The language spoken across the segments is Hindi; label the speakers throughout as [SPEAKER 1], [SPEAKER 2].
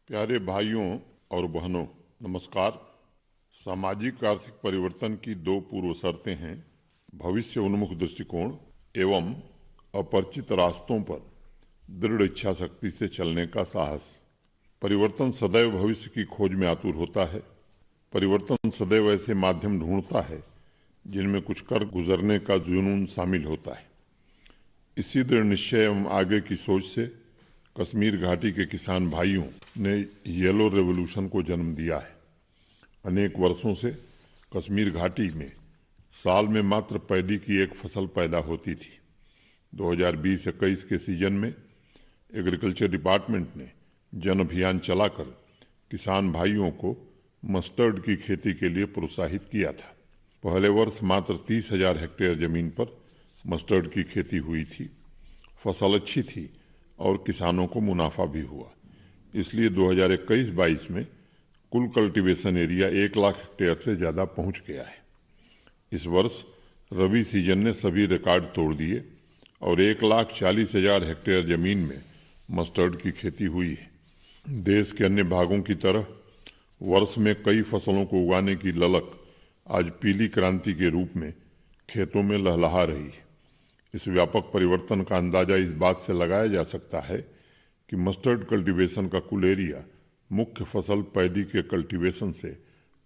[SPEAKER 1] प्यारे भाइयों और बहनों, नमस्कार। सामाजिक आर्थिक परिवर्तन की दो पूर्व शर्तें हैं: भविष्य उन्मुख दृष्टिकोण एवं अपरिचित रास्तों पर दृढ़ इच्छा शक्ति से चलने का साहस। परिवर्तन सदैव भविष्य की खोज में आतुर होता है। परिवर्तन सदैव ऐसे माध्यम ढूंढता है जिनमें कुछ कर गुजरने का जुनून शामिल होता है। इसी दृढ़ निश्चय एवं आगे की सोच से कश्मीर घाटी के किसान भाइयों ने येलो रेवोल्यूशन को जन्म दिया है। अनेक वर्षों से कश्मीर घाटी में साल में मात्र पैडी की एक फसल पैदा होती थी। 2020-21 के सीजन में एग्रीकल्चर डिपार्टमेंट ने जन अभियान चलाकर किसान भाइयों को मस्टर्ड की खेती के लिए प्रोत्साहित किया था। पहले वर्ष मात्र 30,000 हेक्टेयर जमीन पर मस्टर्ड की खेती हुई थी। फसल अच्छी थी और किसानों को मुनाफा भी हुआ। इसलिए 2021-22 में कुल कल्टीवेशन एरिया 1 लाख हेक्टेयर से ज्यादा पहुंच गया है। इस वर्ष रबी सीजन ने सभी रिकॉर्ड तोड़ दिए और 1,40,000 हेक्टेयर जमीन में मस्टर्ड की खेती हुई है। देश के अन्य भागों की तरह वर्ष में कई फसलों को उगाने की ललक आज पीली क्रांति के रूप में खेतों में लहलहा रही है। इस व्यापक परिवर्तन का अंदाजा इस बात से लगाया जा सकता है कि मस्टर्ड कल्टीवेशन का कुल एरिया मुख्य फसल पैडी के कल्टीवेशन से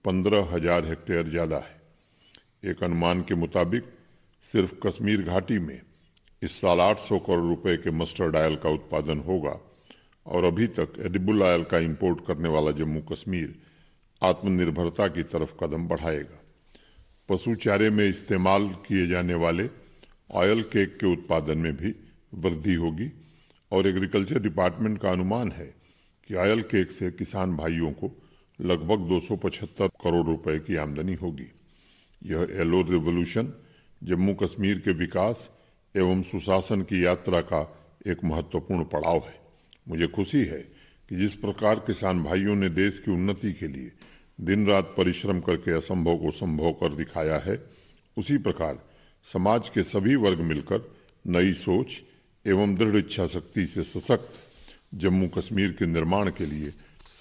[SPEAKER 1] 15,000 हेक्टेयर ज्यादा है। एक अनुमान के मुताबिक सिर्फ कश्मीर घाटी में इस साल 800 करोड़ रुपए के मस्टर्ड ऑयल का उत्पादन होगा और अभी तक एडिबल ऑयल का इंपोर्ट करने वाला जम्मू कश्मीर आत्मनिर्भरता की तरफ कदम बढ़ाएगा। पशु चारे में इस्तेमाल किए जाने वाले ऑयल केक के उत्पादन में भी वृद्धि होगी और एग्रीकल्चर डिपार्टमेंट का अनुमान है कि ऑयल केक से किसान भाइयों को लगभग 275 करोड़ रुपए की आमदनी होगी। यह येलो रेवोल्यूशन जम्मू कश्मीर के विकास एवं सुशासन की यात्रा का एक महत्वपूर्ण पड़ाव है। मुझे खुशी है कि जिस प्रकार किसान भाइयों ने देश की उन्नति के लिए दिन रात परिश्रम करके असंभव को संभव कर दिखाया है, उसी प्रकार समाज के सभी वर्ग मिलकर नई सोच एवं दृढ़ इच्छा शक्ति से सशक्त जम्मू कश्मीर के निर्माण के लिए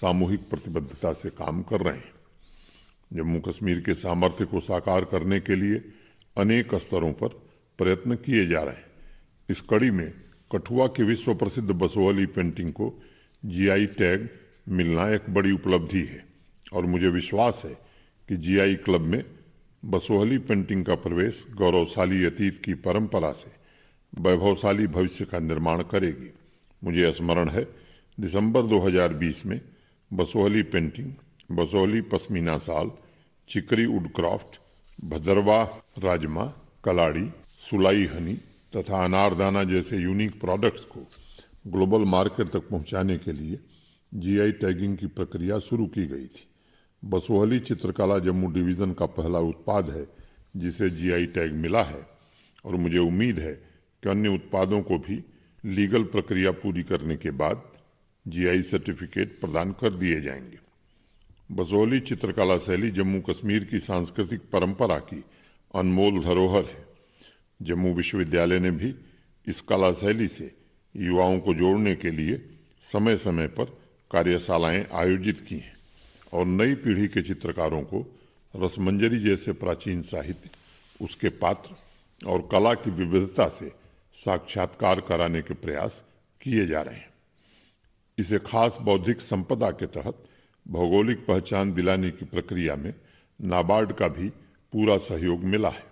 [SPEAKER 1] सामूहिक प्रतिबद्धता से काम कर रहे हैं। जम्मू कश्मीर के सामर्थ्य को साकार करने के लिए अनेक स्तरों पर प्रयत्न किए जा रहे हैं। इस कड़ी में कठुआ की विश्व प्रसिद्ध बसोहली पेंटिंग को जीआई टैग मिलना एक बड़ी उपलब्धि है और मुझे विश्वास है कि जीआई क्लब में बसोहली पेंटिंग का प्रवेश गौरवशाली अतीत की परंपरा से वैभवशाली भविष्य का निर्माण करेगी। मुझे स्मरण है दिसंबर 2020 में Basohli painting, Basohli pashmina shall, चिकरी would craft, Bhaderwah rajma, कलाड़ी, सुलाई हनी तथा अनारदाना जैसे यूनिक प्रोडक्ट्स को ग्लोबल मार्केट तक पहुंचाने के लिए जीआई टैगिंग की प्रक्रिया शुरू की गई थी। बसोहली चित्रकला जम्मू डिवीजन का पहला उत्पाद है जिसे जीआई टैग मिला है और मुझे उम्मीद है कि अन्य उत्पादों को भी लीगल प्रक्रिया पूरी करने के बाद जीआई सर्टिफिकेट प्रदान कर दिए जाएंगे। बसोहली चित्रकला शैली जम्मू कश्मीर की सांस्कृतिक परंपरा की अनमोल धरोहर है। जम्मू विश्वविद्यालय ने भी इस कला शैली से युवाओं को जोड़ने के लिए समय समय पर कार्यशालाएं आयोजित की हैं और नई पीढ़ी के चित्रकारों को रसमंजरी जैसे प्राचीन साहित्य, उसके पात्र और कला की विविधता से साक्षात्कार कराने के प्रयास किए जा रहे हैं। इसे खास बौद्धिक संपदा के तहत भौगोलिक पहचान दिलाने की प्रक्रिया में नाबार्ड का भी पूरा सहयोग मिला है।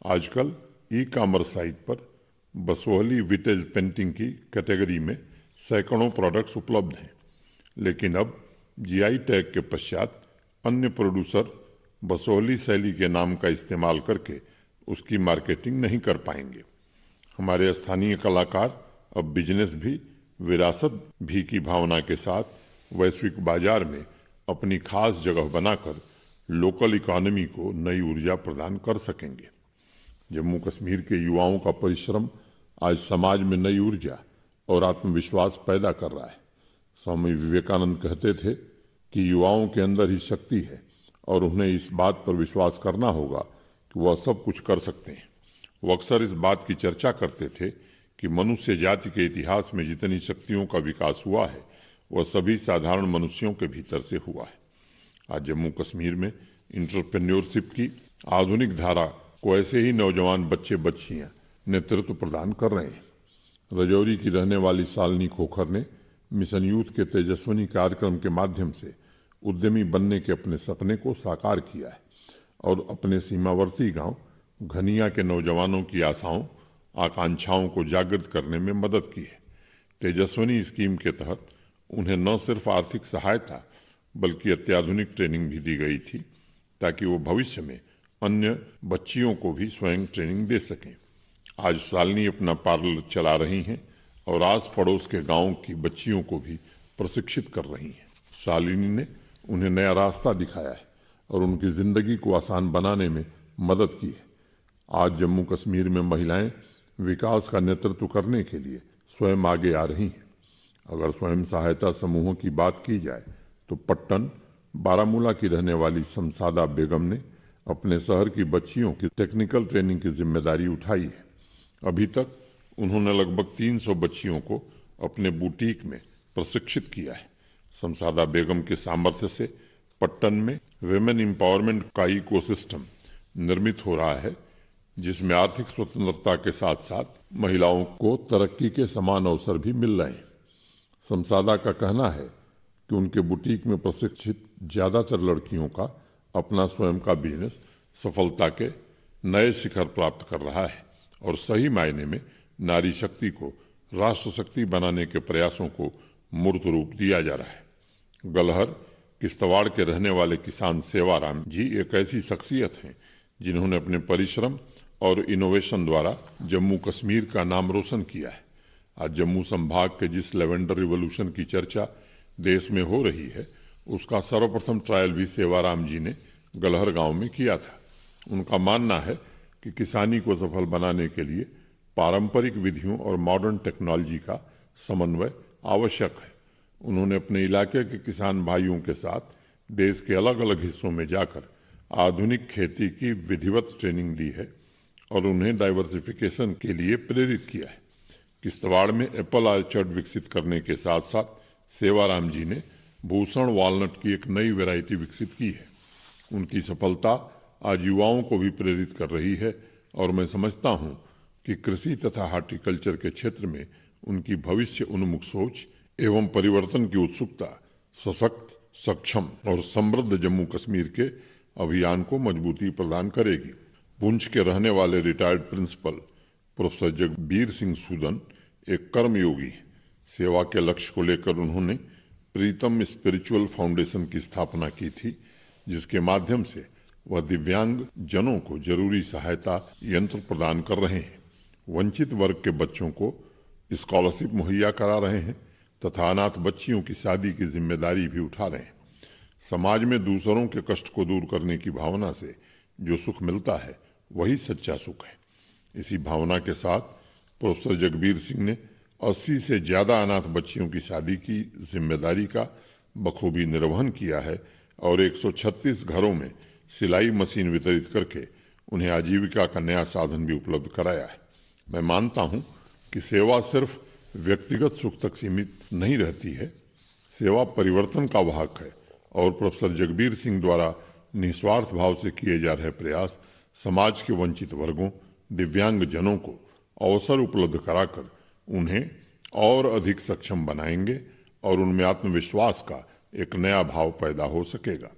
[SPEAKER 1] आजकल ई-कॉमर्स साइट पर बसोहली विटेज पेंटिंग की कैटेगरी में सैकड़ों प्रोडक्ट्स उपलब्ध हैं, लेकिन अब जीआई टैग के पश्चात अन्य प्रोड्यूसर बसोहली शैली के नाम का इस्तेमाल करके उसकी मार्केटिंग नहीं कर पाएंगे। हमारे स्थानीय कलाकार अब बिजनेस भी, विरासत भी की भावना के साथ वैश्विक बाजार में अपनी खास जगह बनाकर लोकल इकोनॉमी को नई ऊर्जा प्रदान कर सकेंगे। जम्मू कश्मीर के युवाओं का परिश्रम आज समाज में नई ऊर्जा और आत्मविश्वास पैदा कर रहा है। स्वामी विवेकानंद कहते थे कि युवाओं के अंदर ही शक्ति है और उन्हें इस बात पर विश्वास करना होगा कि वह सब कुछ कर सकते हैं। वो अक्सर इस बात की चर्चा करते थे कि मनुष्य जाति के इतिहास में जितनी शक्तियों का विकास हुआ है वह सभी साधारण मनुष्यों के भीतर से हुआ है। आज जम्मू कश्मीर में इंटरप्रेन्योरशिप की आधुनिक धारा को ऐसे ही नौजवान बच्चे बच्चियां नेतृत्व प्रदान कर रहे हैं। रजौरी की रहने वाली शालिनी खोखर ने मिशन यूथ के तेजस्विनी कार्यक्रम के माध्यम से उद्यमी बनने के अपने सपने को साकार किया है और अपने सीमावर्ती गांव घनिया के नौजवानों की आशाओं आकांक्षाओं को जागृत करने में मदद की है। तेजस्विनी स्कीम के तहत उन्हें न सिर्फ आर्थिक सहायता बल्कि अत्याधुनिक ट्रेनिंग भी दी गई थी ताकि वो भविष्य में अन्य बच्चियों को भी स्वयं ट्रेनिंग दे सकें। आज शालिनी अपना पार्लर चला रही हैं और आस पड़ोस के गांव की बच्चियों को भी प्रशिक्षित कर रही हैं। शालिनी ने उन्हें नया रास्ता दिखाया है और उनकी जिंदगी को आसान बनाने में मदद की है। आज जम्मू कश्मीर में महिलाएं विकास का नेतृत्व करने के लिए स्वयं आगे आ रही हैं। अगर स्वयं सहायता समूहों की बात की जाए तो पट्टन बारामूला की रहने वाली शमशादा बेगम ने अपने शहर की बच्चियों की टेक्निकल ट्रेनिंग की जिम्मेदारी उठाई है। अभी तक उन्होंने लगभग 300 बच्चियों को अपने बुटीक में प्रशिक्षित किया है। शमशादा बेगम के सामर्थ्य से पट्टन में विमेन एम्पावरमेंट का इकोसिस्टम निर्मित हो रहा है, जिसमें आर्थिक स्वतंत्रता के साथ साथ महिलाओं को तरक्की के समान अवसर भी मिल रहे हैं। शमशादा का कहना है कि उनके बुटीक में प्रशिक्षित ज्यादातर लड़कियों का अपना स्वयं का बिजनेस सफलता के नए शिखर प्राप्त कर रहा है और सही मायने में नारी शक्ति को राष्ट्र शक्ति बनाने के प्रयासों को मूर्त रूप दिया जा रहा है। गलहर किश्तवाड़ के रहने वाले किसान सेवाराम जी एक ऐसी शख्सियत हैं जिन्होंने अपने परिश्रम और इनोवेशन द्वारा जम्मू कश्मीर का नाम रोशन किया है। आज जम्मू संभाग के जिस लेवेंडर रिवॉल्यूशन की चर्चा देश में हो रही है, उसका सर्वप्रथम ट्रायल भी सेवाराम जी ने गलहर गांव में किया था। उनका मानना है कि किसानी को सफल बनाने के लिए पारंपरिक विधियों और मॉडर्न टेक्नोलॉजी का समन्वय आवश्यक है। उन्होंने अपने इलाके के किसान भाइयों के साथ देश के अलग अलग हिस्सों में जाकर आधुनिक खेती की विधिवत ट्रेनिंग दी है और उन्हें डाइवर्सिफिकेशन के लिए प्रेरित किया है। किश्तवाड़ में एप्पल ऑर्चर्ड विकसित करने के साथ साथ सेवाराम जी ने भूषण वॉलनट की एक नई वैरायटी विकसित की है। उनकी सफलता आज युवाओं को भी प्रेरित कर रही है और मैं समझता हूं कि कृषि तथा हार्टिकल्चर के क्षेत्र में उनकी भविष्य उन्मुख सोच एवं परिवर्तन की उत्सुकता सशक्त, सक्षम और समृद्ध जम्मू कश्मीर के अभियान को मजबूती प्रदान करेगी। पुंछ के रहने वाले retired principal professor Jagbir Singh Soodan एक कर्मयोगी हैं। सेवा के लक्ष्य को लेकर उन्होंने प्रीतम स्पिरिचुअल फाउंडेशन की स्थापना की थी, जिसके माध्यम से वह दिव्यांग जनों को जरूरी सहायता यंत्र प्रदान कर रहे हैं, वंचित वर्ग के बच्चों को स्कॉलरशिप मुहैया करा रहे हैं तथा अनाथ बच्चियों की शादी की जिम्मेदारी भी उठा रहे हैं। समाज में दूसरों के कष्ट को दूर करने की भावना से जो सुख मिलता है वही सच्चा सुख है। इसी भावना के साथ प्रोफेसर जगबीर सिंह ने 80 से ज्यादा अनाथ बच्चियों की शादी की जिम्मेदारी का बखूबी निर्वहन किया है और 136 घरों में सिलाई मशीन वितरित करके उन्हें आजीविका का नया साधन भी उपलब्ध कराया है। मैं मानता हूं कि सेवा सिर्फ व्यक्तिगत सुख तक सीमित नहीं रहती है, सेवा परिवर्तन का वाहक है और प्रोफेसर जगबीर सिंह द्वारा निस्वार्थ भाव से किए जा रहे प्रयास समाज के वंचित वर्गों, दिव्यांग जनों को अवसर उपलब्ध कराकर उन्हें और अधिक सक्षम बनाएंगे और उनमें आत्मविश्वास का एक नया भाव पैदा हो सकेगा।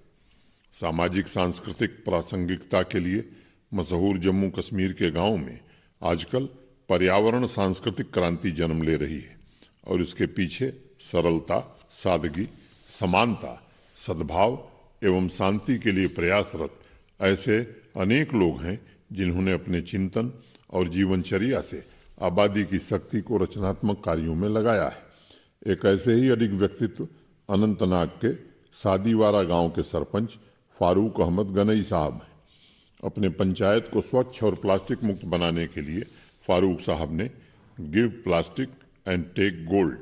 [SPEAKER 1] सामाजिक सांस्कृतिक प्रासंगिकता के लिए मशहूर जम्मू कश्मीर के गांवों में आजकल पर्यावरण सांस्कृतिक क्रांति जन्म ले रही है और इसके पीछे सरलता, सादगी, समानता, सद्भाव एवं शांति के लिए प्रयासरत ऐसे अनेक लोग हैं जिन्होंने अपने चिंतन और जीवनचर्या से आबादी की शक्ति को रचनात्मक कार्यों में लगाया है। एक ऐसे ही अडिग व्यक्तित्व अनंतनाग के सादीवारा गांव के सरपंच फारूक अहमद गनई साहब हैं। अपने पंचायत को स्वच्छ और प्लास्टिक मुक्त बनाने के लिए फारूक साहब ने give plastic and take gold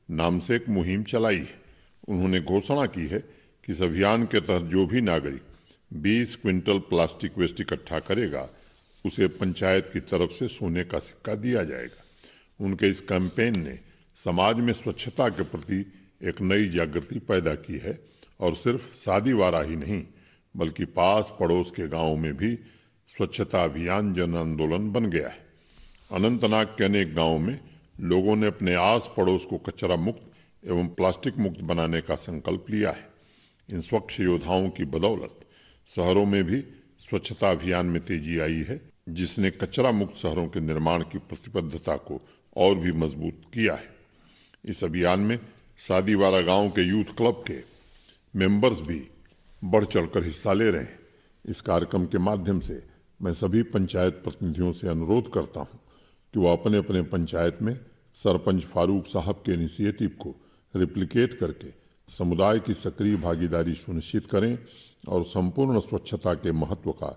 [SPEAKER 1] नाम से एक मुहिम चलाई है। उन्होंने घोषणा की है कि इस अभियान के तहत जो भी नागरिक 20 क्विंटल प्लास्टिक वेस्ट इकट्ठा करेगा उसे पंचायत की तरफ से सोने का सिक्का दिया जाएगा। उनके इस कैंपेन ने समाज में स्वच्छता के प्रति एक नई जागृति पैदा की है और सिर्फ सादीवारा ही नहीं बल्कि पास पड़ोस के गांवों में भी स्वच्छता अभियान जन आंदोलन बन गया है। अनंतनाग के अनेक गांवों में लोगों ने अपने आस पड़ोस को कचरा मुक्त एवं प्लास्टिक मुक्त बनाने का संकल्प लिया है। इन स्वच्छ योद्धाओं की बदौलत शहरों में भी स्वच्छता अभियान में तेजी आई है, जिसने कचरा मुक्त शहरों के निर्माण की प्रतिबद्धता को और भी मजबूत किया है। इस अभियान में सादीवारा गांव के यूथ क्लब के मेंबर्स भी बढ़ चढ़कर हिस्सा ले रहे हैं। इस कार्यक्रम के माध्यम से मैं सभी पंचायत प्रतिनिधियों से अनुरोध करता हूं कि वो अपने अपने पंचायत में सरपंच फारूक साहब के इनिशिएटिव को रिप्लिकेट करके समुदाय की सक्रिय भागीदारी सुनिश्चित करें और संपूर्ण स्वच्छता के महत्व का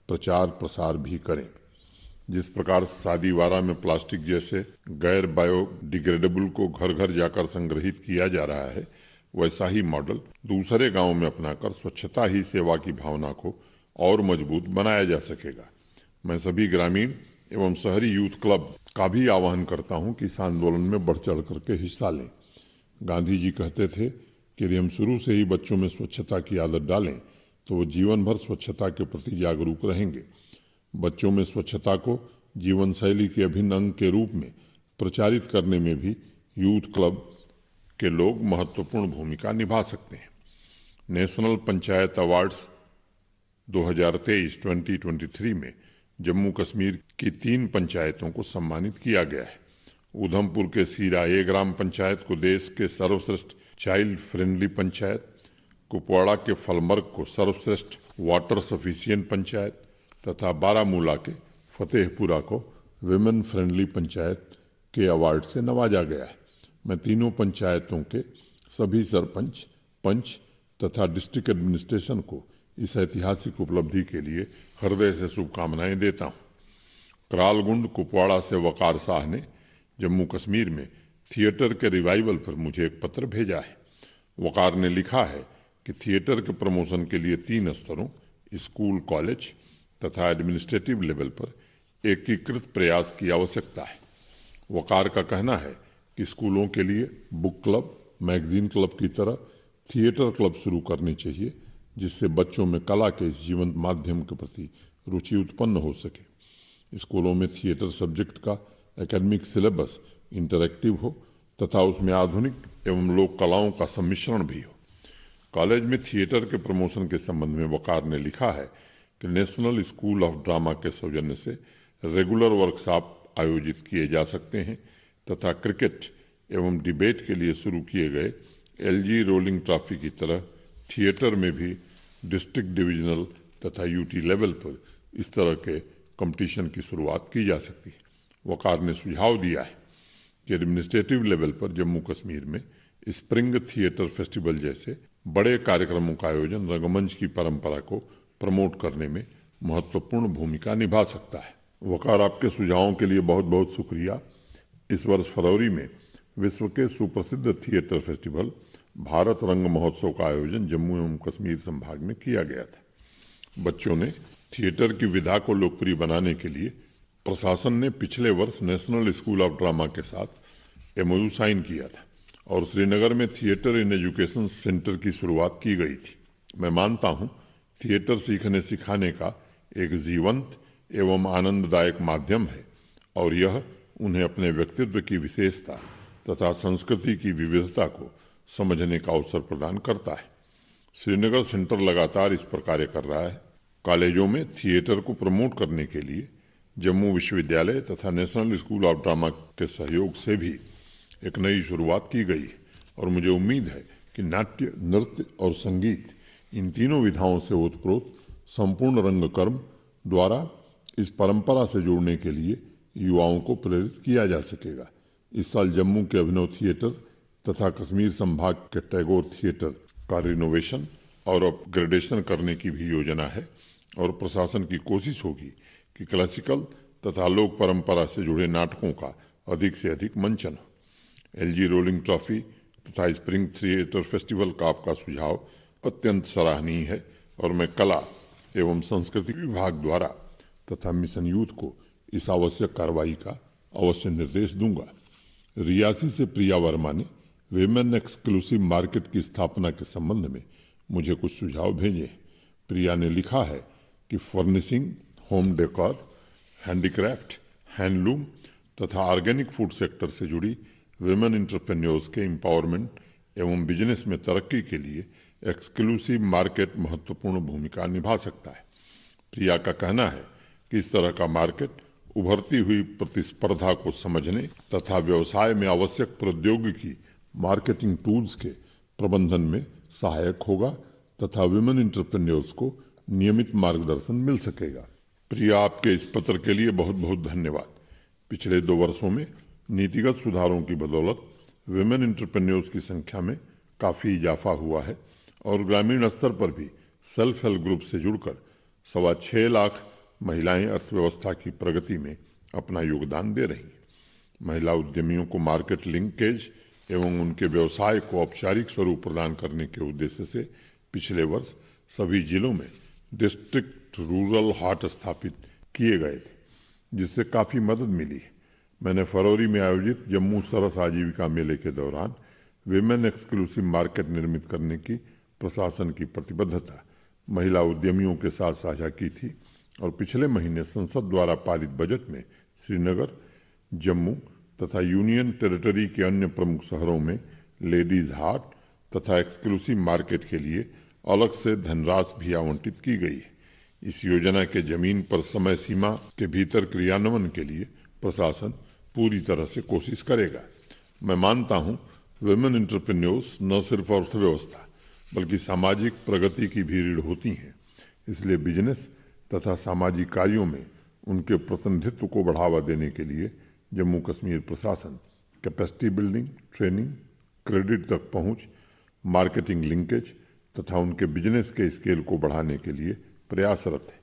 [SPEAKER 1] प्रचार प्रसार भी करें। जिस प्रकार सादीवारा में प्लास्टिक जैसे गैर बायोडिग्रेडेबल को घर घर जाकर संग्रहित किया जा रहा है, वैसा ही मॉडल दूसरे गांवों में अपनाकर स्वच्छता ही सेवा की भावना को और मजबूत बनाया जा सकेगा। मैं सभी ग्रामीण एवं शहरी यूथ क्लब का भी आह्वान करता हूं कि इस आंदोलन में बढ़ चढ़ करके हिस्सा लें। गांधी जी कहते थे कि यदि हम शुरू से ही बच्चों में स्वच्छता की आदत डालें तो वो जीवन भर स्वच्छता के प्रति जागरूक रहेंगे। बच्चों में स्वच्छता को जीवन शैली के अभिन्न अंग के रूप में प्रचारित करने में भी यूथ क्लब के लोग महत्वपूर्ण भूमिका निभा सकते हैं। नेशनल पंचायत अवार्ड्स 2023 में जम्मू कश्मीर की 3 पंचायतों को सम्मानित किया गया है। उधमपुर के सीरा ए ग्राम पंचायत को देश के सर्वश्रेष्ठ चाइल्ड फ्रेंडली पंचायत, कुपवाड़ा के फलमर्ग को सर्वश्रेष्ठ वाटर सफिशिएंट पंचायत तथा बारामूला के फतेहपुरा को विमेन फ्रेंडली पंचायत के अवार्ड से नवाजा गया है। मैं तीनों पंचायतों के सभी सरपंच, पंच तथा डिस्ट्रिक्ट एडमिनिस्ट्रेशन को इस ऐतिहासिक उपलब्धि के लिए हृदय से शुभकामनाएं देता हूं। करालगुंड कुपवाड़ा से वकार शाह ने जम्मू कश्मीर में थिएटर के रिवाइवल पर मुझे एक पत्र भेजा है। वकार ने लिखा है कि थिएटर के प्रमोशन के लिए 3 स्तरों स्कूल, कॉलेज तथा एडमिनिस्ट्रेटिव लेवल पर एकीकृत प्रयास की आवश्यकता है। वकार का कहना है कि स्कूलों के लिए बुक क्लब, मैगजीन क्लब की तरह थिएटर क्लब शुरू करनी चाहिए, जिससे बच्चों में कला के इस जीवंत माध्यम के प्रति रुचि उत्पन्न हो सके। स्कूलों में थिएटर सब्जेक्ट का एकेडमिक सिलेबस इंटरैक्टिव हो तथा उसमें आधुनिक एवं लोक कलाओं का सम्मिश्रण भी हो। कॉलेज में थिएटर के प्रमोशन के संबंध में वकार ने लिखा है कि नेशनल स्कूल ऑफ ड्रामा के सौजन्य से रेगुलर वर्कशॉप आयोजित किए जा सकते हैं तथा क्रिकेट एवं डिबेट के लिए शुरू किए गए एलजी रोलिंग ट्रॉफी की तरह थिएटर में भी डिस्ट्रिक्ट, डिविजनल तथा यूटी लेवल पर इस तरह के कंपटीशन की शुरुआत की जा सकती है। वकार ने सुझाव दिया है कि एडमिनिस्ट्रेटिव लेवल पर जम्मू कश्मीर में स्प्रिंग थिएटर फेस्टिवल जैसे बड़े कार्यक्रमों का आयोजन रंगमंच की परंपरा को प्रमोट करने में महत्वपूर्ण भूमिका निभा सकता है। वकार, आपके सुझावों के लिए बहुत बहुत शुक्रिया। इस वर्ष फरवरी में विश्व के सुप्रसिद्ध थिएटर फेस्टिवल भारत रंग महोत्सव का आयोजन जम्मू एवं कश्मीर संभाग में किया गया था। बच्चों ने थिएटर की विधा को लोकप्रिय बनाने के लिए प्रशासन ने पिछले वर्ष नेशनल स्कूल ऑफ ड्रामा के साथ एमओयू साइन किया था और श्रीनगर में थिएटर इन एजुकेशन सेंटर की शुरुआत की गई थी। मैं मानता हूं थिएटर सीखने सिखाने का एक जीवंत एवं आनंददायक माध्यम है और यह उन्हें अपने व्यक्तित्व की विशेषता तथा संस्कृति की विविधता को समझने का अवसर प्रदान करता है। श्रीनगर सेंटर लगातार इस पर कार्य कर रहा है। कॉलेजों में थिएटर को प्रमोट करने के लिए जम्मू विश्वविद्यालय तथा नेशनल स्कूल ऑफ ड्रामा के सहयोग से भी एक नई शुरुआत की गई है और मुझे उम्मीद है कि नाट्य, नृत्य और संगीत इन तीनों विधाओं से ओतप्रोत संपूर्ण रंगकर्म द्वारा इस परंपरा से जोड़ने के लिए युवाओं को प्रेरित किया जा सकेगा। इस साल जम्मू के अभिनव थिएटर तथा कश्मीर संभाग के टैगोर थिएटर का रिनोवेशन और अपग्रेडेशन करने की भी योजना है और प्रशासन की कोशिश होगी कि क्लासिकल तथा लोक परंपरा से जुड़े नाटकों का अधिक से अधिक मंचन हो। एलजी रोलिंग ट्रॉफी तथा स्प्रिंग थिएटर फेस्टिवल का आपका सुझाव अत्यंत सराहनीय है और मैं कला एवं संस्कृति विभाग द्वारा तथा मिशन यूथ को इस आवश्यक कार्रवाई का अवश्य निर्देश दूंगा। रियासी से प्रिया वर्मा ने विमेन एक्सक्लूसिव मार्केट की स्थापना के संबंध में मुझे कुछ सुझाव भेजे। प्रिया ने लिखा है कि furnishing, home decor, handicraft, handloom तथा ऑर्गेनिक फूड सेक्टर से जुड़ी विमेन एंटरप्रेन्योर्स के एम्पावरमेंट एवं बिजनेस में तरक्की के लिए एक्सक्लूसिव मार्केट महत्वपूर्ण भूमिका निभा सकता है। प्रिया का कहना है कि इस तरह का मार्केट उभरती हुई प्रतिस्पर्धा को समझने तथा व्यवसाय में आवश्यक प्रौद्योगिकी, मार्केटिंग टूल्स के प्रबंधन में सहायक होगा तथा विमेन एंटरप्रेन्योर्स को नियमित मार्गदर्शन मिल सकेगा। प्रिया, आपके इस पत्र के लिए बहुत बहुत धन्यवाद। पिछले 2 वर्षों में नीतिगत सुधारों की बदौलत विमेन एंटरप्रेन्योर्स की संख्या में काफी इजाफा हुआ है और ग्रामीण स्तर पर भी सेल्फ हेल्प ग्रुप से जुड़कर 6.25 लाख महिलाएं अर्थव्यवस्था की प्रगति में अपना योगदान दे रही हैं। महिला उद्यमियों को मार्केट लिंकेज एवं उनके व्यवसाय को औपचारिक स्वरूप प्रदान करने के उद्देश्य से पिछले वर्ष सभी जिलों में डिस्ट्रिक्ट रूरल हाट स्थापित किए गए थे, जिससे काफी मदद मिली है। मैंने फरवरी में आयोजित जम्मू सरस आजीविका मेले के दौरान विमेन एक्सक्लूसिव मार्केट निर्मित करने की प्रशासन की प्रतिबद्धता महिला उद्यमियों के साथ साझा की थी और पिछले महीने संसद द्वारा पारित बजट में श्रीनगर, जम्मू तथा यूनियन टेरिटरी के अन्य प्रमुख शहरों में लेडीज हाट तथा एक्सक्लूसिव मार्केट के लिए अलग से धनराशि भी आवंटित की गई है। इस योजना के जमीन पर समय सीमा के भीतर क्रियान्वयन के लिए प्रशासन पूरी तरह से कोशिश करेगा। मैं मानता हूं विमेन एंटरप्रेन्योर्स न सिर्फ अर्थव्यवस्था बल्कि सामाजिक प्रगति की भी रीढ़ होती हैं। इसलिए बिजनेस तथा सामाजिक कार्यों में उनके प्रतिनिधित्व को बढ़ावा देने के लिए जम्मू कश्मीर प्रशासन कैपेसिटी बिल्डिंग, ट्रेनिंग, क्रेडिट तक पहुंच, मार्केटिंग लिंकेज तथा उनके बिजनेस के स्केल को बढ़ाने के लिए प्रयासरत है।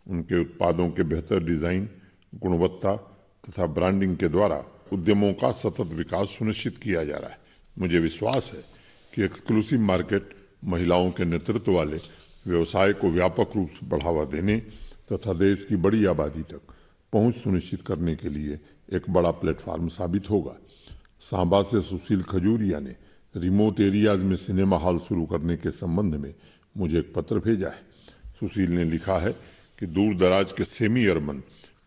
[SPEAKER 1] उनके उत्पादों के बेहतर डिजाइन, गुणवत्ता तथा ब्रांडिंग के द्वारा उद्यमों का सतत विकास सुनिश्चित किया जा रहा है। मुझे विश्वास है कि एक्सक्लूसिव मार्केट महिलाओं के नेतृत्व वाले व्यवसाय को व्यापक रूप से बढ़ावा देने तथा देश की बड़ी आबादी तक पहुंच सुनिश्चित करने के लिए एक बड़ा प्लेटफॉर्म साबित होगा। सांबा से सुशील खजूरिया ने रिमोट एरियाज में सिनेमा हॉल शुरू करने के संबंध में मुझे एक पत्र भेजा है। सुशील ने लिखा है कि दूर दराज के सेमी अर्बन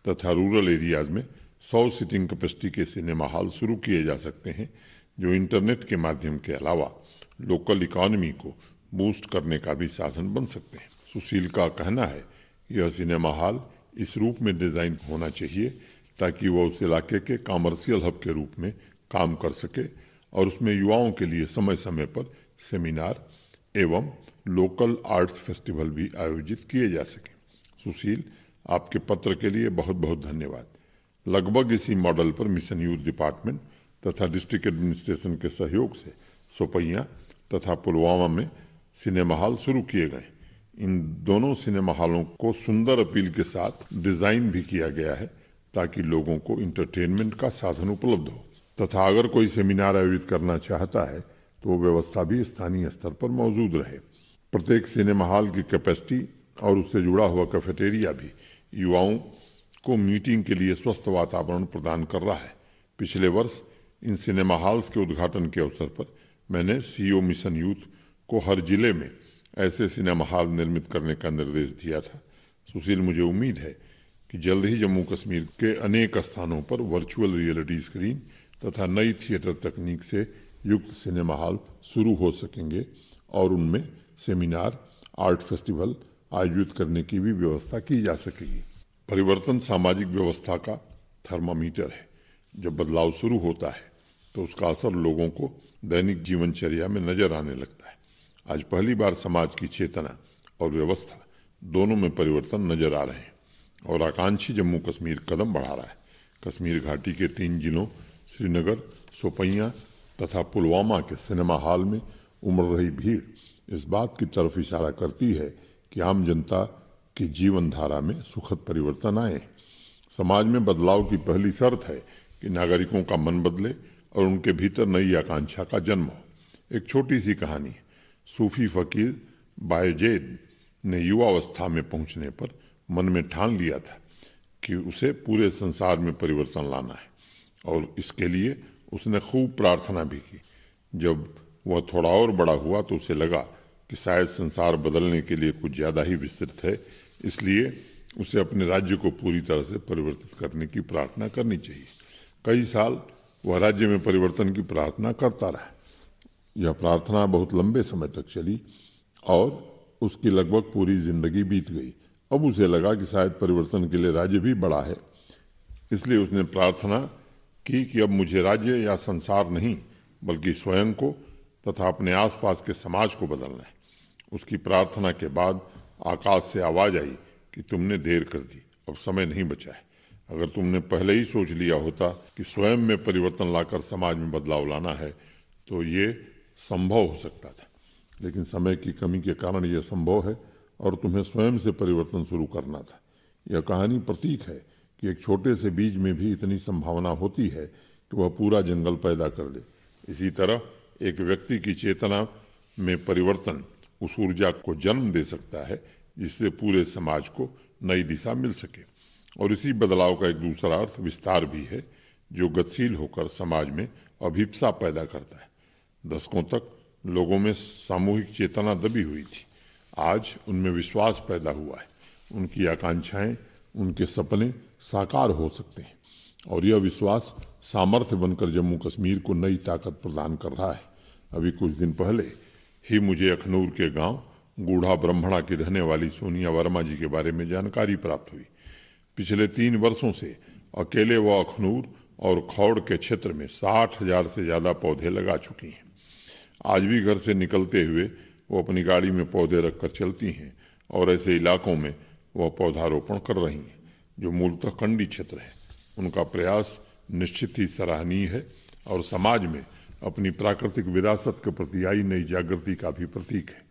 [SPEAKER 1] तथा रूरल एरियाज में 100 सीटिंग कैपेसिटी के सिनेमा हॉल शुरू किए जा सकते हैं, जो इंटरनेट के माध्यम के अलावा लोकल इकोनॉमी को बूस्ट करने का भी साधन बन सकते हैं। सुशील का कहना है यह सिनेमा हॉल इस रूप में डिजाइन होना चाहिए ताकि वह उस इलाके के कॉमर्शियल हब के रूप में काम कर सके और उसमें युवाओं के लिए समय समय पर सेमिनार एवं लोकल आर्ट्स फेस्टिवल भी आयोजित किए जा सके। सुशील, आपके पत्र के लिए बहुत बहुत धन्यवाद। लगभग इसी मॉडल पर मिशन यूथ डिपार्टमेंट तथा डिस्ट्रिक्ट एडमिनिस्ट्रेशन के सहयोग से सोपैया तथा पुलवामा में सिनेमा हॉल शुरू किए गए। इन दोनों सिनेमा हॉलों को सुंदर अपील के साथ डिजाइन भी किया गया है ताकि लोगों को इंटरटेनमेंट का साधन उपलब्ध हो तथा अगर कोई सेमिनार आयोजित करना चाहता है तो वो व्यवस्था भी स्थानीय स्तर पर मौजूद रहे। प्रत्येक सिनेमा हॉल की कैपेसिटी और उससे जुड़ा हुआ कैफेटेरिया भी युवाओं को मीटिंग के लिए स्वस्थ वातावरण प्रदान कर रहा है। पिछले वर्ष इन सिनेमा हॉल्स के उद्घाटन के अवसर पर मैंने सीईओ मिशन यूथ को हर जिले में ऐसे सिनेमा हॉल निर्मित करने का निर्देश दिया था। सुशील, मुझे उम्मीद है कि जल्द ही जम्मू कश्मीर के अनेक स्थानों पर वर्चुअल रियलिटी स्क्रीन तथा नई थिएटर तकनीक से युक्त सिनेमा हॉल शुरू हो सकेंगे और उनमें सेमिनार, आर्ट फेस्टिवल आयोजित करने की भी व्यवस्था की जा सकेगी। परिवर्तन सामाजिक व्यवस्था का थर्मामीटर है। जब बदलाव शुरू होता है तो उसका असर लोगों को दैनिक जीवनचर्या में नजर आने लगता है। आज पहली बार समाज की चेतना और व्यवस्था दोनों में परिवर्तन नजर आ रहे हैं और आकांक्षी जम्मू कश्मीर कदम बढ़ा रहा है। कश्मीर घाटी के 3 जिलों श्रीनगर, शोपियां तथा पुलवामा के सिनेमा हॉल में उमड़ रही भीड़ इस बात की तरफ इशारा करती है कि आम जनता की जीवन धारा में सुखद परिवर्तन आए। समाज में बदलाव की पहली शर्त है कि नागरिकों का मन बदले और उनके भीतर नई आकांक्षा का जन्म हो। एक छोटी सी कहानी। सूफी फकीर बायजेद ने युवावस्था में पहुंचने पर मन में ठान लिया था कि उसे पूरे संसार में परिवर्तन लाना है और इसके लिए उसने खूब प्रार्थना भी की। जब वह थोड़ा और बड़ा हुआ तो उसे लगा कि शायद संसार बदलने के लिए कुछ ज्यादा ही विस्तृत है, इसलिए उसे अपने राज्य को पूरी तरह से परिवर्तित करने की प्रार्थना करनी चाहिए। कई साल वह राज्य में परिवर्तन की प्रार्थना करता रहा। यह प्रार्थना बहुत लंबे समय तक चली और उसकी लगभग पूरी जिंदगी बीत गई। अब उसे लगा कि शायद परिवर्तन के लिए राज्य भी बड़ा है, इसलिए उसने प्रार्थना की कि अब मुझे राज्य या संसार नहीं बल्कि स्वयं को तथा अपने आसपास के समाज को बदलना है। उसकी प्रार्थना के बाद आकाश से आवाज आई कि तुमने देर कर दी, अब समय नहीं बचा है। अगर तुमने पहले ही सोच लिया होता कि स्वयं में परिवर्तन लाकर समाज में बदलाव लाना है तो ये संभव हो सकता था, लेकिन समय की कमी के कारण यह संभव है और तुम्हें स्वयं से परिवर्तन शुरू करना था। यह कहानी प्रतीक है कि एक छोटे से बीज में भी इतनी संभावना होती है कि वह पूरा जंगल पैदा कर दे। इसी तरह एक व्यक्ति की चेतना में परिवर्तन उस ऊर्जा को जन्म दे सकता है जिससे पूरे समाज को नई दिशा मिल सके। और इसी बदलाव का एक दूसरा अर्थ विस्तार भी है, जो गतिशील होकर समाज में अभिप्सा पैदा करता है। दशकों तक लोगों में सामूहिक चेतना दबी हुई थी, आज उनमें विश्वास पैदा हुआ है। उनकी आकांक्षाएं, उनके सपने साकार हो सकते हैं और यह विश्वास सामर्थ्य बनकर जम्मू कश्मीर को नई ताकत प्रदान कर रहा है। अभी कुछ दिन पहले ही मुझे अखनूर के गांव गूढ़ा ब्रह्मणा की रहने वाली सोनिया वर्मा जी के बारे में जानकारी प्राप्त हुई। पिछले 3 वर्षों से अकेले वह अखनूर और खौड़ के क्षेत्र में 60,000 से ज्यादा पौधे लगा चुकी हैं। आज भी घर से निकलते हुए वो अपनी गाड़ी में पौधे रखकर चलती हैं और ऐसे इलाकों में वह पौधारोपण कर रही हैं जो मूलतः कंडी क्षेत्र है। उनका प्रयास निश्चित ही सराहनीय है और समाज में अपनी प्राकृतिक विरासत के प्रति आई नई जागृति का भी प्रतीक है।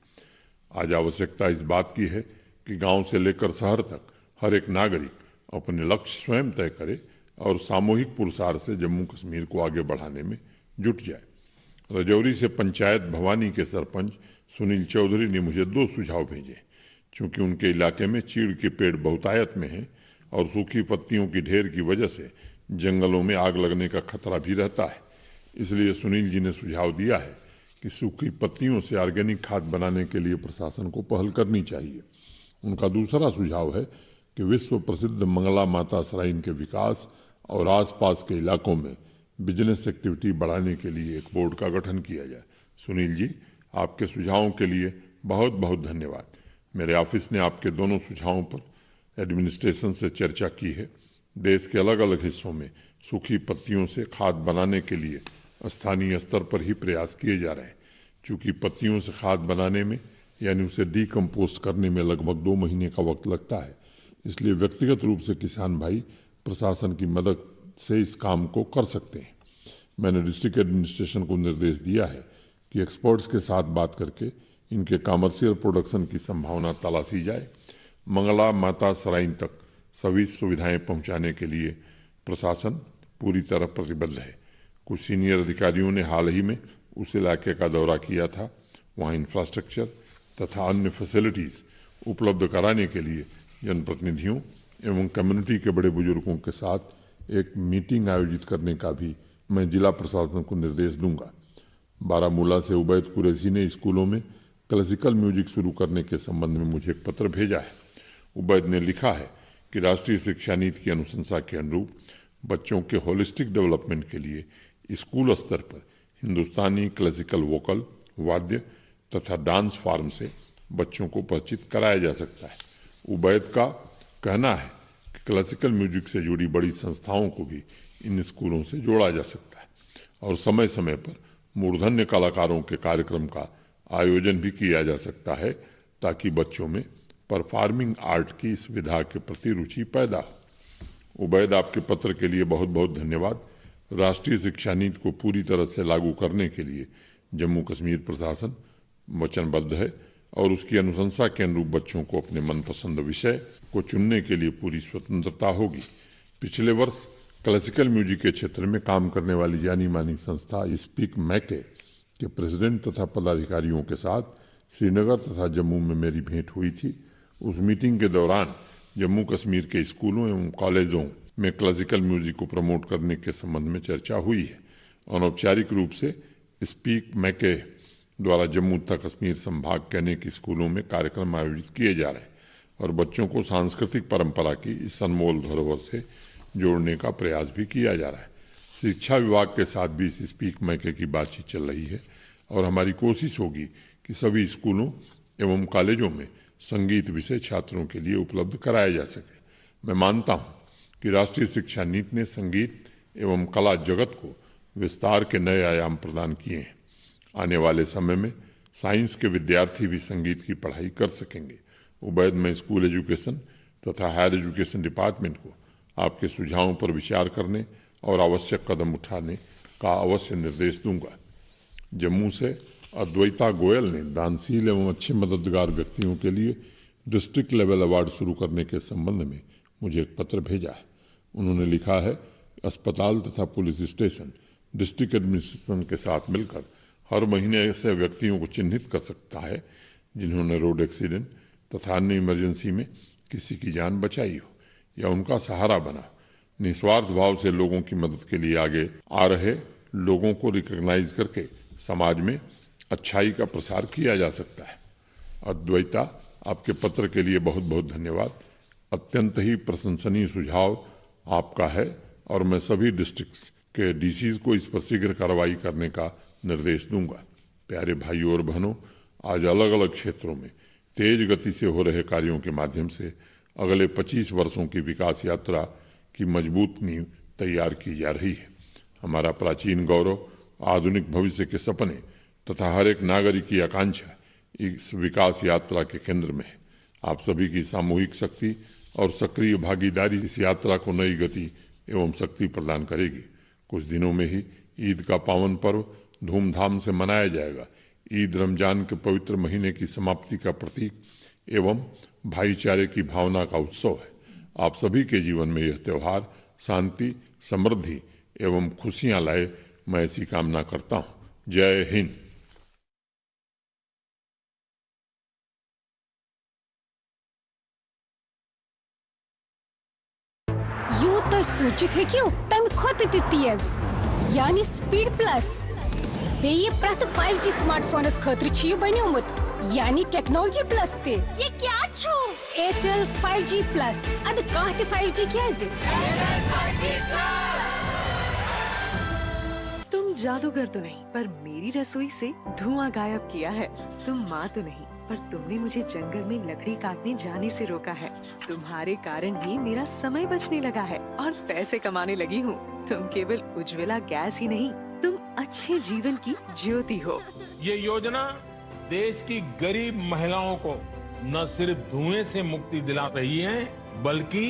[SPEAKER 1] आज आवश्यकता इस बात की है कि गांव से लेकर शहर तक हर एक नागरिक अपने लक्ष्य स्वयं तय करे और सामूहिक पुरुषार्थ से जम्मू कश्मीर को आगे बढ़ाने में जुट जाए। राजौरी से पंचायत भवानी के सरपंच सुनील चौधरी ने मुझे 2 सुझाव भेजे। चूंकि उनके इलाके में चीड़ के पेड़ बहुतायत में हैं और सूखी पत्तियों की ढेर की वजह से जंगलों में आग लगने का खतरा भी रहता है, इसलिए सुनील जी ने सुझाव दिया है कि सूखी पत्तियों से ऑर्गेनिक खाद बनाने के लिए प्रशासन को पहल करनी चाहिए। उनका दूसरा सुझाव है कि विश्व प्रसिद्ध मंगला माता श्राइन के विकास और आसपास के इलाकों में बिजनेस एक्टिविटी बढ़ाने के लिए एक बोर्ड का गठन किया जाए। सुनील जी, आपके सुझावों के लिए बहुत बहुत धन्यवाद। मेरे ऑफिस ने आपके दोनों सुझावों पर एडमिनिस्ट्रेशन से चर्चा की है। देश के अलग अलग हिस्सों में सूखी पत्तियों से खाद बनाने के लिए स्थानीय स्तर पर ही प्रयास किए जा रहे हैं। चूंकि पत्तियों से खाद बनाने में यानी उसे डीकम्पोस्ट करने में लगभग 2 महीने का वक्त लगता है, इसलिए व्यक्तिगत रूप से किसान भाई प्रशासन की मदद से इस काम को कर सकते हैं। मैंने डिस्ट्रिक्ट एडमिनिस्ट्रेशन को निर्देश दिया है कि एक्सपर्ट्स के साथ बात करके इनके कमर्शियल प्रोडक्शन की संभावना तलाशी जाए। मंगला माता श्राइन तक सभी सुविधाएं पहुंचाने के लिए प्रशासन पूरी तरह प्रतिबद्ध है। कुछ सीनियर अधिकारियों ने हाल ही में उस इलाके का दौरा किया था। वहां इंफ्रास्ट्रक्चर तथा अन्य फैसिलिटीज उपलब्ध कराने के लिए जनप्रतिनिधियों एवं कम्युनिटी के बड़े बुजुर्गों के साथ एक मीटिंग आयोजित करने का भी मैं जिला प्रशासन को निर्देश दूंगा। बारामूला से उबैद कुरैशी ने स्कूलों में क्लासिकल म्यूजिक शुरू करने के संबंध में मुझे एक पत्र भेजा है। उबैद ने लिखा है कि राष्ट्रीय शिक्षा नीति की अनुशंसा के अनुरूप बच्चों के होलिस्टिक डेवलपमेंट के लिए स्कूल स्तर पर हिंदुस्तानी क्लासिकल वोकल वाद्य तथा डांस फॉर्म से बच्चों को परिचित कराया जा सकता है। उबैद का कहना है कि क्लासिकल म्यूजिक से जुड़ी बड़ी संस्थाओं को भी इन स्कूलों से जोड़ा जा सकता है और समय समय पर मूर्धन्य कलाकारों के कार्यक्रम का आयोजन भी किया जा सकता है ताकि बच्चों में परफॉर्मिंग आर्ट की इस विधा के प्रति रुचि पैदा हो। उबैद, आपके पत्र के लिए बहुत बहुत धन्यवाद। राष्ट्रीय शिक्षा नीति को पूरी तरह से लागू करने के लिए जम्मू कश्मीर प्रशासन वचनबद्ध है और उसकी अनुशंसा के अनुरूप बच्चों को अपने मनपसंद विषय को चुनने के लिए पूरी स्वतंत्रता होगी। पिछले वर्ष क्लासिकल म्यूजिक के क्षेत्र में काम करने वाली जानी मानी संस्था स्पीक मैके के प्रेसिडेंट तथा पदाधिकारियों के साथ श्रीनगर तथा जम्मू में मेरी भेंट हुई थी। उस मीटिंग के दौरान जम्मू कश्मीर के स्कूलों एवं कॉलेजों में क्लासिकल म्यूजिक को प्रमोट करने के संबंध में चर्चा हुई है। अनौपचारिक रूप से स्पीक मैके द्वारा जम्मू तथा कश्मीर संभाग के अनेक स्कूलों में कार्यक्रम आयोजित किए जा रहे हैं और बच्चों को सांस्कृतिक परंपरा की इस अनमोल धरोहर से जोड़ने का प्रयास भी किया जा रहा है। शिक्षा विभाग के साथ भी इस स्पीक मैके की बातचीत चल रही है और हमारी कोशिश होगी कि सभी स्कूलों एवं कॉलेजों में संगीत विषय छात्रों के लिए उपलब्ध कराया जा सके। मैं मानता हूं कि राष्ट्रीय शिक्षा नीति ने संगीत एवं कला जगत को विस्तार के नए आयाम प्रदान किए हैं। आने वाले समय में साइंस के विद्यार्थी भी संगीत की पढ़ाई कर सकेंगे। उबैद में स्कूल एजुकेशन तथा हायर एजुकेशन डिपार्टमेंट को आपके सुझावों पर विचार करने और आवश्यक कदम उठाने का अवश्य निर्देश दूंगा। जम्मू से अद्वैता गोयल ने दानशील एवं अच्छे मददगार व्यक्तियों के लिए डिस्ट्रिक्ट लेवल अवार्ड शुरू करने के संबंध में मुझे एक पत्र भेजा है। उन्होंने लिखा है, अस्पताल तथा पुलिस स्टेशन डिस्ट्रिक्ट एडमिनिस्ट्रेशन के साथ मिलकर हर महीने ऐसे व्यक्तियों को चिन्हित कर सकता है जिन्होंने रोड एक्सीडेंट तथा अन्य इमरजेंसी में किसी की जान बचाई हो या उनका सहारा बना। निस्वार्थ भाव से लोगों की मदद के लिए आगे आ रहे लोगों को रिकॉग्नाइज करके समाज में अच्छाई का प्रसार किया जा सकता है। अद्वैता, आपके पत्र के लिए बहुत बहुत धन्यवाद। अत्यंत ही प्रशंसनीय सुझाव आपका है और मैं सभी डिस्ट्रिक्ट्स के डीसीज को इस पर शीघ्र कार्रवाई करने का निर्देश दूंगा। प्यारे भाइयों और बहनों, आज अलग अलग क्षेत्रों में तेज गति से हो रहे कार्यों के माध्यम से अगले 25 वर्षों की विकास यात्रा की मजबूत नींव तैयार की जा रही है। हमारा प्राचीन गौरव, आधुनिक भविष्य के सपने तथा हर एक नागरिक की आकांक्षा इस विकास यात्रा के केंद्र में है। आप सभी की सामूहिक शक्ति और सक्रिय भागीदारी इस यात्रा को नई गति एवं शक्ति प्रदान करेगी। कुछ दिनों में ही ईद का पावन पर्व धूमधाम से मनाया जाएगा। ईद रमजान के पवित्र महीने की समाप्ति का प्रतीक एवं भाईचारे की भावना का उत्सव है। आप सभी के जीवन में यह त्योहार शांति, समृद्धि एवं खुशियां लाए, मैं ऐसी कामना करता हूं। जय हिंद।
[SPEAKER 2] यूं तो सोचित है कि तम खुद तेज यानी स्पीड प्लस बेये प्रत 5G स्मार्टफोनस खतर छ बन्योमुत यानी टेक्नोलॉजी प्लस ते। ये क्या छो? Airtel 5G plus. अद काह 5G क्या
[SPEAKER 3] तुम जादूगर तो नहीं, पर मेरी रसोई से धुआं गायब किया है। तुम माँ तो नहीं, पर तुमने मुझे जंगल में लकड़ी काटने जाने से रोका है। तुम्हारे कारण ही मेरा समय बचने लगा है और पैसे कमाने लगी हूँ। तुम केवल उज्ज्वला गैस ही नहीं, तुम अच्छे जीवन की ज्योति हो।
[SPEAKER 4] ये योजना देश की गरीब महिलाओं को न सिर्फ धुएं से मुक्ति दिला रही है, बल्कि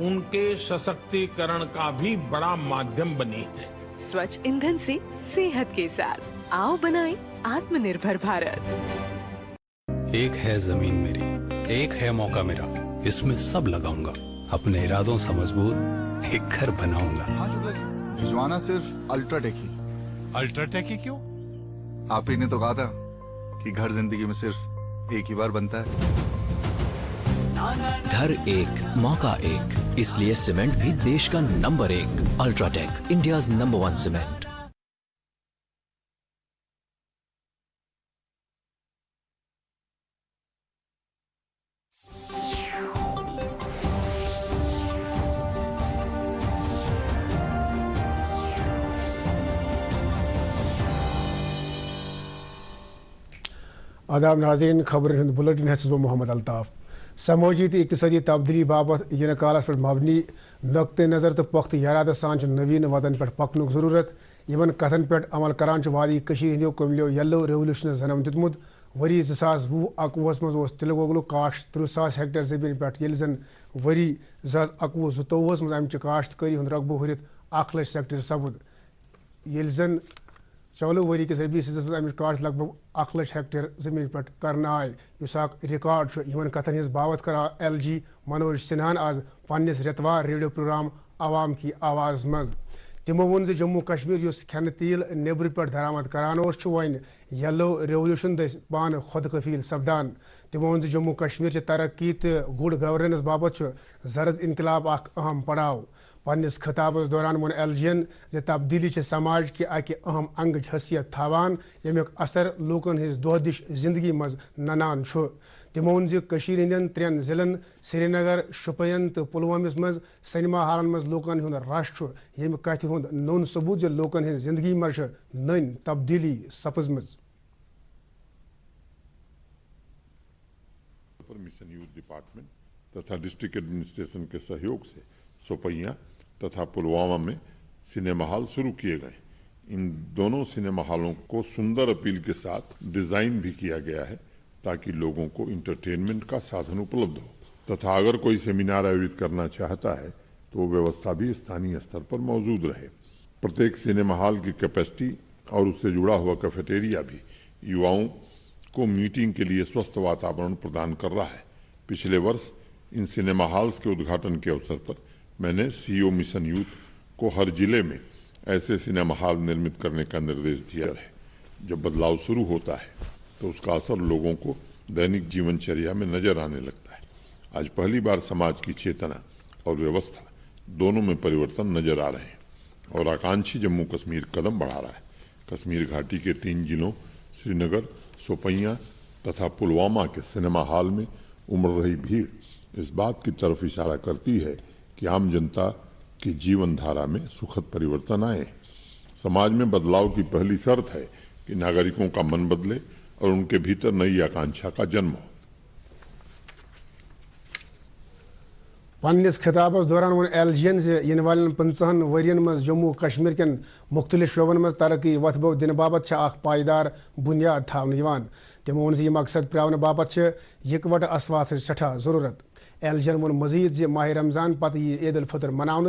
[SPEAKER 4] उनके सशक्तिकरण का भी बड़ा माध्यम बनी है।
[SPEAKER 3] स्वच्छ ईंधन से सेहत के साथ आओ बनाएं आत्मनिर्भर भारत।
[SPEAKER 5] एक है जमीन मेरी, एक है मौका मेरा, इसमें सब लगाऊंगा। अपने इरादों से मजबूत एक घर बनाऊंगा।
[SPEAKER 6] हाँ शुक्ला जी, भिजवाना सिर्फ अल्ट्राटेक ही।
[SPEAKER 4] अल्ट्राटेक ही क्यों?
[SPEAKER 6] आप ही ने तो कहा था कि घर जिंदगी में सिर्फ एक ही बार बनता है।
[SPEAKER 7] घर एक, मौका एक, इसलिए सीमेंट भी देश का number 1। UltraTech, India's number 1 cement.
[SPEAKER 8] आदाब नाज़रीन, खबर बुलेटिन है मोहम्मद अल्ताफ। समूजी तो इक्तिसादी तब्दीली बाबत इन कालस पे मबनी नुक्ते नज़र तो पुख्त इरादा सान नवीन वतन पे पकन जरूरत। इन कथन पे अमल करान वादी हंदो कमलो येलो रेवोल्यूशन जन्म दितमुत। वरी 2020-21 मज तिलगोगलु काश्त 30,000 हेक्टेयर जमीन पे ये जन वरी 2021-22 मज अमच काश्तकारी हूं रकबो हुरित 1 लाख हेक्टेयर सपद। ये जन चलो वरी के रबी सीजस में अमिश काश्त लगभग 1 लाख हेक्टेयर जमीन पे करना आय। रिकॉर्ड इन कथन हज बावत कर LG मनोज सिन्हान आज पन्निस रेतवार रेडियो प्रोग्राम आवाम की आवाज मज। तमो वोन जम्मू कश्मीर खन तेल नेबर पे दरामद करान वन येलो रेवोल्यूशन दस पान खुद कफील सपदान। तमो वोन जम्मू कश्मीर तरक्की तो गुड गवर्नेंस बाबत जरद इनकलाब अहम पड़ाव। पन्निस खिताबस दौरान वोन एलजीएन जे तब्दीली समाज के अकि अहम अंग हैसियत थावान यमुक असर लोकन हिज दोहदिश जिंदगी मज ननान छु। तिमो वोन जे कशीर हिंदन 3 जिलन श्रीनगर शुपियन तो पुलवामिस मज सिनेमा हालन मज लोकन हुंद रश छु यम कथ हुंद नोन सबूत जे लोकन हिज जिंदगी मज नन तब्दीली सपजमज।
[SPEAKER 1] मिशन यूथ डिपार्टमेंट तथा डिस्ट्रिक्ट एडमिनिस्ट्रेशन के सहयोग से सोपैया तथा पुलवामा में सिनेमा हॉल शुरू किए गए। इन दोनों सिनेमा हॉलों को सुंदर अपील के साथ डिजाइन भी किया गया है ताकि लोगों को इंटरटेनमेंट का साधन उपलब्ध हो तथा अगर कोई सेमिनार आयोजित करना चाहता है तो व्यवस्था भी स्थानीय स्तर पर मौजूद रहे। प्रत्येक सिनेमा हॉल की कैपेसिटी और उससे जुड़ा हुआ कैफेटेरिया भी युवाओं को मीटिंग के लिए स्वस्थ वातावरण प्रदान कर रहा है। पिछले वर्ष इन सिनेमा हॉल्स के उद्घाटन के अवसर पर मैंने सीईओ मिशन यूथ को हर जिले में ऐसे सिनेमा हॉल निर्मित करने का निर्देश दिया है। जब बदलाव शुरू होता है तो उसका असर लोगों को दैनिक जीवनचर्या में नजर आने लगता है। आज पहली बार समाज की चेतना और व्यवस्था दोनों में परिवर्तन नजर आ रहे हैं और आकांक्षी जम्मू कश्मीर कदम बढ़ा रहा है। कश्मीर घाटी के 3 जिलों श्रीनगर, सोपैया तथा पुलवामा के सिनेमा हॉल में उमड़ रही भीड़ इस बात की तरफ इशारा करती है कि आम जनता की जीवन धारा में सुखद परिवर्तन आए। समाज में बदलाव की पहली शर्त है कि नागरिकों का मन बदले और उनके भीतर नई आकांक्षा का जन्म हो।
[SPEAKER 8] पन्निस खिताबस दौरान वोन एलजीएन से इन वालन 50 वरियन मज जम्मू कश्मीर केन मुख्तलिफ शोबन मज तरक्की वथबो दिन बाबत पायदार बुनियाद थावन। तमो वोन यह मकसद प्रावन बाबत इकवट असवात सठा जरूरत। एलजीएन वोन मजीद माह रमजान पत ईद उल फितर मनाने